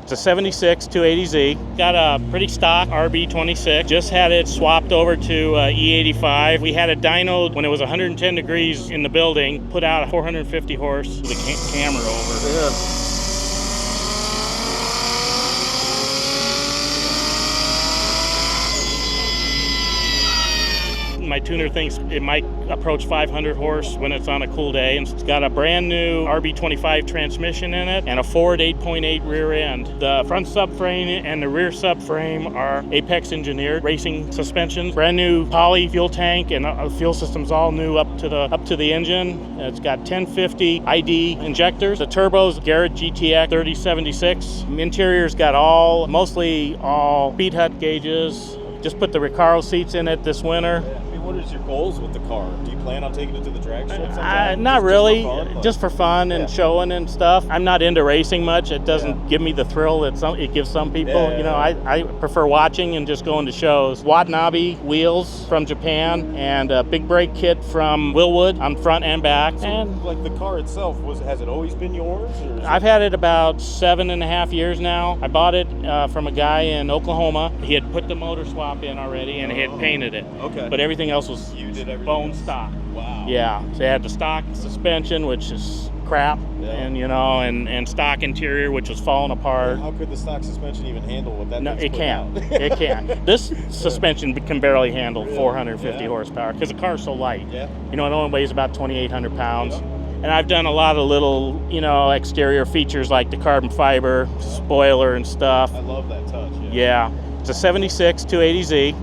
It's a 76 280Z. Got a pretty stock RB26. Just had it swapped over to E85. We had a dyno when it was 110 degrees in the building, put out a 450 horse with the camera over. Yeah. My tuner thinks it might approach 500 horse when it's on a cool day. And it's got a brand new RB25 transmission in it and a Ford 8.8 rear end. The front subframe and the rear subframe are Apex engineered racing suspensions. Brand new poly fuel tank, and the fuel system's all new up to the engine. It's got 1050 ID injectors. The turbo's Garrett GTX 3076. Interior's got mostly all speed hut gauges. Just put the Recaro seats in it this winter. What is your goals with the car? Do you plan on taking it to the drag strip sometime? Not really, just for fun and showing and stuff. I'm not into racing much. It doesn't give me the thrill that it gives some people. I prefer watching and just going to shows. Watanabe wheels from Japan and a big brake kit from Willwood on front and back. So, and like the car itself, has it always been yours? I've had it about 7.5 years now. I bought it from a guy in Oklahoma. He had put the motor swap in already and he had painted it. Okay. But everything else was bone stock. Wow. Yeah. So they had the stock suspension, which is crap, and stock interior, which was falling apart. How could the stock suspension even handle what that? No, it can't. It can't. This suspension can barely handle 450 horsepower because the car's so light. Yeah. It only weighs about 2,800 pounds. Yeah. And I've done a lot of little, exterior features like the carbon fiber spoiler and stuff. I love that touch. Yeah. It's a 76 280Z.